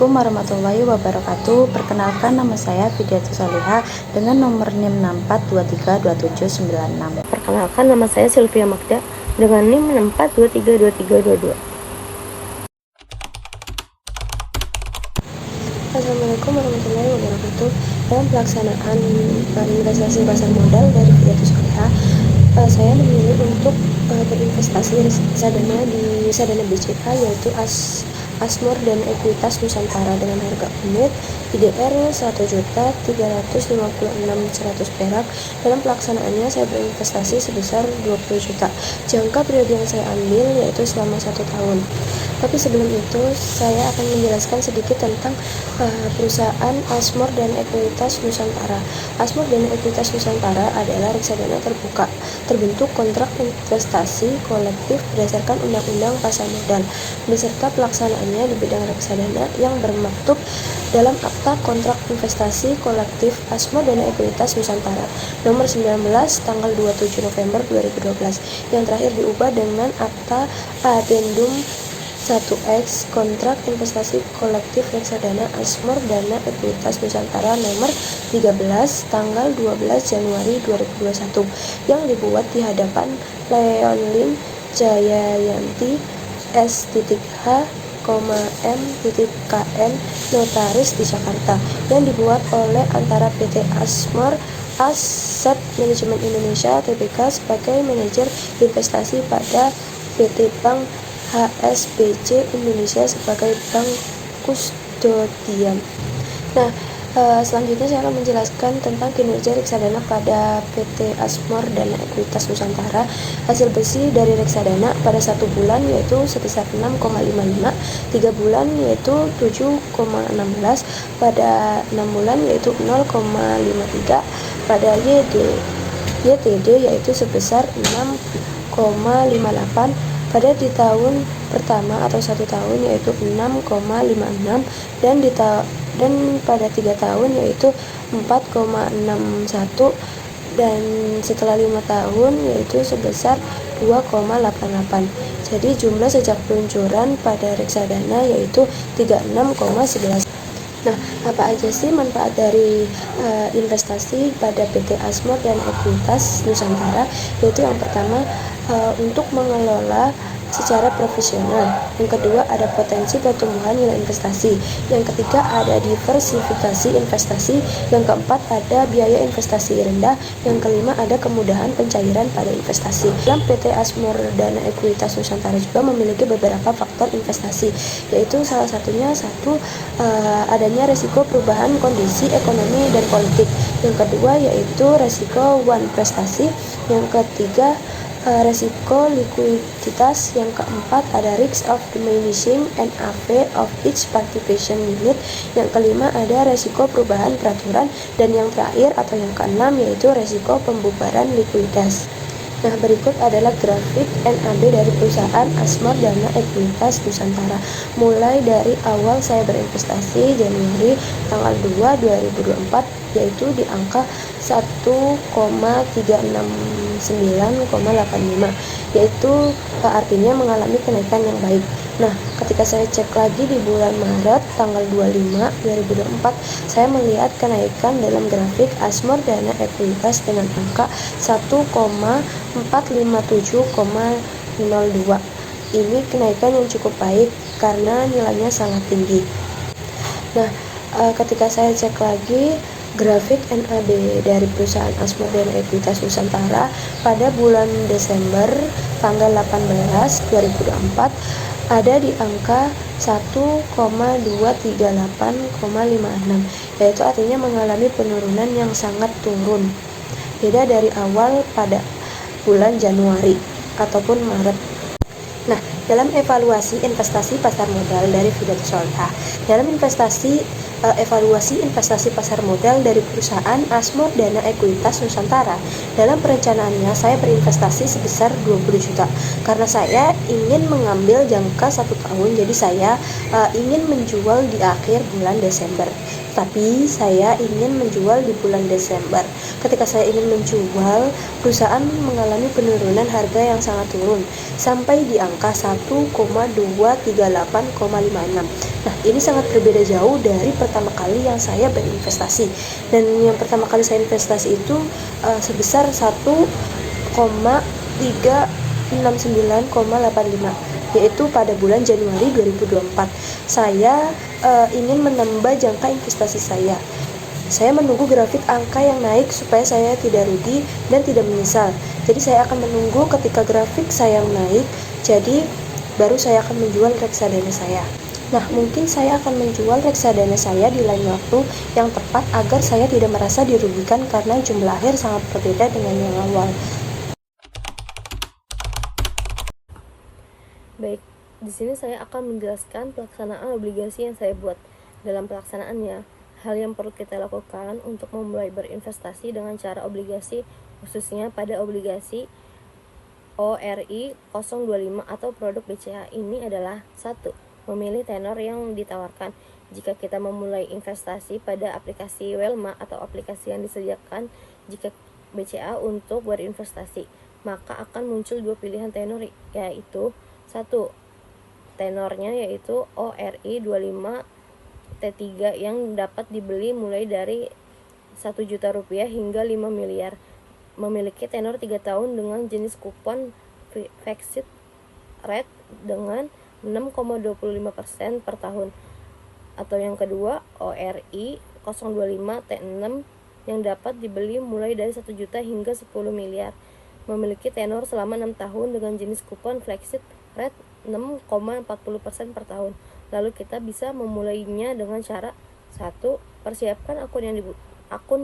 Assalamualaikum warahmatullahi wabarakatuh. Perkenalkan, nama saya Fidiatus Soliha dengan nomor NIM 64232796. Perkenalkan, nama saya Sylvia Magda dengan NIM 64232322. Assalamualaikum warahmatullahi wabarakatuh. Dalam pelaksanaan investasi pasar modal dari Fidiatus Soliha, saya memilih untuk berinvestasi reksadana di reksadana BCA, yaitu Asmor dan Ekuitas Nusantara dengan harga unit IDR 1.356.100 perak. Dalam pelaksanaannya saya berinvestasi sebesar 20 juta. Jangka periode yang saya ambil yaitu selama 1 tahun. Tapi sebelum itu saya akan menjelaskan sedikit tentang perusahaan Asmor dan Ekuitas Nusantara. Asmor dan Ekuitas Nusantara adalah reksadana terbuka, terbentuk kontrak investasi kolektif berdasarkan Undang-Undang Pasar Modal, beserta pelaksanaannya di bidang reksadana yang bermaktub dalam Akta Kontrak Investasi Kolektif Asmor dan Ekuitas Nusantara nomor 19 tanggal 27 November 2012 yang terakhir diubah dengan Akta Addendum 1X Kontrak Investasi Kolektif Reksadana Asmor Dana Ekuitas Nusantara nomor 13 tanggal 12 Januari 2021 yang dibuat di hadapan Leonlyn Jayayanti S.H, M.KN Notaris di Jakarta, yang dibuat oleh antara PT Asmor Asset Management Indonesia Tbk sebagai manajer investasi pada PT Bank HSBC Indonesia sebagai bank kustodian. Nah, selanjutnya saya akan menjelaskan tentang kinerja reksadana pada PT Asmor dan Ekuitas Nusantara. Hasil bersih dari reksadana pada 1 bulan yaitu sebesar 6,55, 3 bulan yaitu 7,16, pada 6 bulan yaitu 0,53, pada YTD yaitu sebesar 6,58, pada di tahun pertama atau 1 tahun yaitu 6,56, dan pada 3 tahun yaitu 4,61, dan setelah 5 tahun yaitu sebesar 2,88. Jadi jumlah sejak peluncuran pada reksadana yaitu 36,11. Nah, apa aja sih manfaat dari investasi pada PT Asmor dan Ekuitas Nusantara? Yaitu yang pertama, untuk mengelola secara profesional. Yang kedua, ada potensi pertumbuhan nilai investasi. Yang ketiga, ada diversifikasi investasi. Yang keempat, ada biaya investasi rendah. Yang kelima, ada kemudahan pencairan pada investasi. Dalam PT Asmor Dana Ekuitas Nusantara juga memiliki beberapa faktor investasi, yaitu salah satunya adanya resiko perubahan kondisi ekonomi dan politik. Yang kedua yaitu resiko one prestasi. Yang ketiga, resiko likuiditas. Yang keempat, ada risk of diminishing NAV of each participation unit. Yang kelima, ada resiko perubahan peraturan. Dan yang terakhir atau yang keenam yaitu resiko pembubaran likuiditas. Nah, berikut adalah grafik NAB dari perusahaan Asmor Dana Ekuitas Nusantara mulai dari awal saya berinvestasi Januari tanggal 2 2024 yaitu di angka 1,369,85, yaitu artinya mengalami kenaikan yang baik. Nah, ketika saya cek lagi di bulan Maret tanggal 25 2024, saya melihat kenaikan dalam grafik Asmor Dana Ekuitas dengan angka 1,457,02. Ini kenaikan yang cukup baik karena nilainya sangat tinggi. Nah, ketika saya cek lagi grafik NAB dari perusahaan Asmor dan Ekuitas Nusantara pada bulan Desember tanggal 18 2024 ada di angka 1,238,56, yaitu artinya mengalami penurunan yang sangat turun, beda dari awal pada bulan Januari ataupun Maret. Nah, dalam evaluasi investasi pasar modal dari Fidiatus Soliha, dalam evaluasi investasi pasar modal dari perusahaan Asmor Dana Ekuitas Nusantara, dalam perencanaannya saya berinvestasi sebesar 20 juta karena saya ingin mengambil jangka 1 tahun, jadi saya ingin menjual di akhir bulan Desember. Tapi saya ingin menjual di bulan Desember. Ketika saya ingin menjual, perusahaan mengalami penurunan harga yang sangat turun sampai di angka 1,238,56. Nah, ini sangat berbeda jauh dari pertama kali yang saya berinvestasi. Dan yang pertama kali saya investasi itu sebesar 1,369,85, yaitu pada bulan Januari 2024. Saya ingin menambah jangka investasi saya. Saya menunggu grafik angka yang naik supaya saya tidak rugi dan tidak menyesal. Jadi saya akan menunggu ketika grafik saya naik, jadi baru saya akan menjual reksadana saya. Nah, mungkin saya akan menjual reksadana saya di lain waktu yang tepat agar saya tidak merasa dirugikan karena jumlah akhir sangat berbeda dengan yang awal. Baik, di sini saya akan menjelaskan pelaksanaan obligasi yang saya buat. Dalam pelaksanaannya, hal yang perlu kita lakukan untuk memulai berinvestasi dengan cara obligasi, khususnya pada obligasi ORI 025 atau produk BCA ini adalah: 1. Memilih tenor yang ditawarkan. Jika kita memulai investasi pada aplikasi Welma atau aplikasi yang disediakan jika BCA untuk berinvestasi, maka akan muncul dua pilihan tenor, yaitu: 1. Tenornya yaitu ORI 25 T3 yang dapat dibeli mulai dari 1 juta rupiah hingga 5 miliar. Memiliki tenor 3 tahun dengan jenis kupon fixed rate dengan 6,25% per tahun. Atau yang kedua, ORI 025 T6 yang dapat dibeli mulai dari 1 juta hingga 10 miliar. Memiliki tenor selama 6 tahun dengan jenis kupon fixed rate 6,40% per tahun. Lalu kita bisa memulainya dengan cara: 1. Persiapkan akun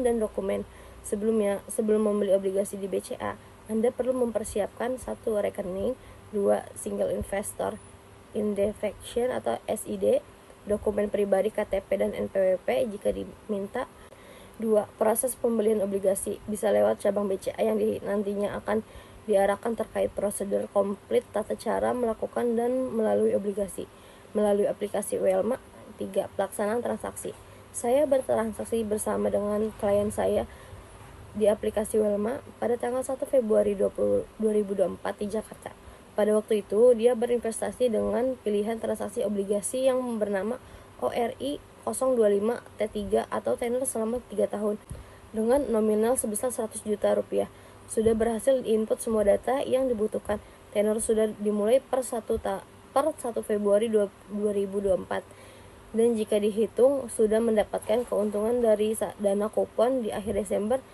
dan dokumen. Sebelum membeli obligasi di BCA, Anda perlu mempersiapkan 1. Rekening, 2. Single Investor Identification atau SID, dokumen pribadi KTP dan NPWP jika diminta. 2. Proses pembelian obligasi bisa lewat cabang BCA yang nantinya akan diarahkan terkait prosedur komplit tata cara melakukan dan melalui obligasi melalui aplikasi Welma. 3. Pelaksanaan transaksi. Saya bertransaksi bersama dengan klien saya di aplikasi Welma pada tanggal 1 Februari 2024 di Jakarta. Pada waktu itu, dia berinvestasi dengan pilihan transaksi obligasi yang bernama ORI 025 T3 atau tenor selama 3 tahun dengan nominal sebesar 100 juta rupiah. Sudah berhasil input semua data yang dibutuhkan. Tenor sudah dimulai per 1 Februari 2024. Dan jika dihitung, sudah mendapatkan keuntungan dari dana kupon di akhir Desember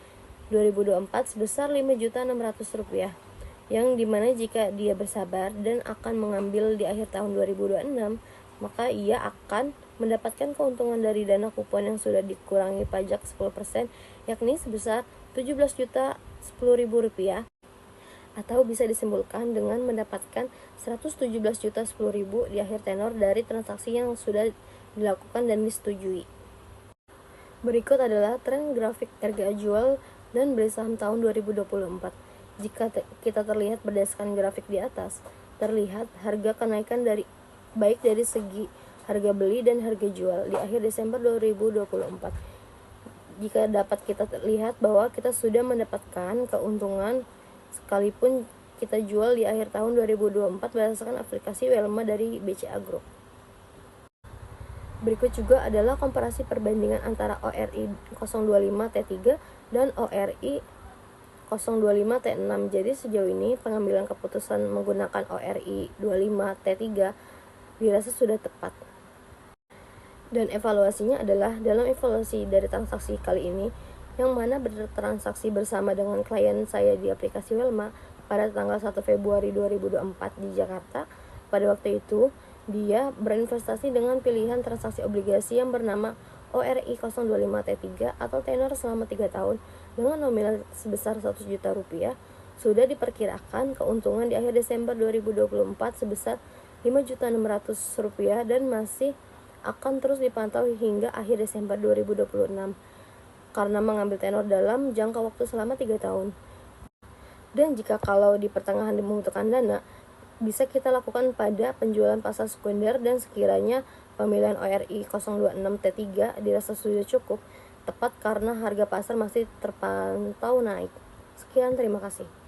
2024 sebesar 5.600.000 rupiah. Yang dimana jika dia bersabar dan akan mengambil di akhir tahun 2026, maka ia akan mendapatkan keuntungan dari dana kupon yang sudah dikurangi pajak 10%, yakni sebesar 17.010.000 rupiah, atau bisa disimpulkan dengan mendapatkan 117.010.000 di akhir tenor dari transaksi yang sudah dilakukan dan disetujui. Berikut adalah tren grafik harga jual dan beli saham tahun 2024. Jika kita terlihat berdasarkan grafik di atas, terlihat harga kenaikan baik dari segi harga beli dan harga jual di akhir Desember 2024. Jika dapat kita lihat bahwa kita sudah mendapatkan keuntungan sekalipun kita jual di akhir tahun 2024 berdasarkan aplikasi Welma dari BCA Group. Berikut juga adalah komparasi perbandingan antara ORI 025 T3 dan ORI 025 T6. Jadi sejauh ini pengambilan keputusan menggunakan ORI 25 T3 dirasa sudah tepat. Dan evaluasinya adalah dalam evaluasi dari transaksi kali ini, yang mana bertransaksi bersama dengan klien saya di aplikasi Welma pada tanggal 1 Februari 2024 di Jakarta. Pada waktu itu, dia berinvestasi dengan pilihan transaksi obligasi yang bernama ORI 025 T3 atau tenor selama 3 tahun dengan nominal sebesar 100 juta rupiah. Sudah diperkirakan keuntungan di akhir Desember 2024 sebesar 5.600.000 rupiah dan masih akan terus dipantau hingga akhir Desember 2026 karena mengambil tenor dalam jangka waktu selama 3 tahun. Dan jika kalau di pertengahan membutuhkan dana, bisa kita lakukan pada penjualan pasar sekunder dan sekiranya pemilihan ORI 026T3 dirasa sudah cukup tepat karena harga pasar masih terpantau naik. Sekian, terima kasih.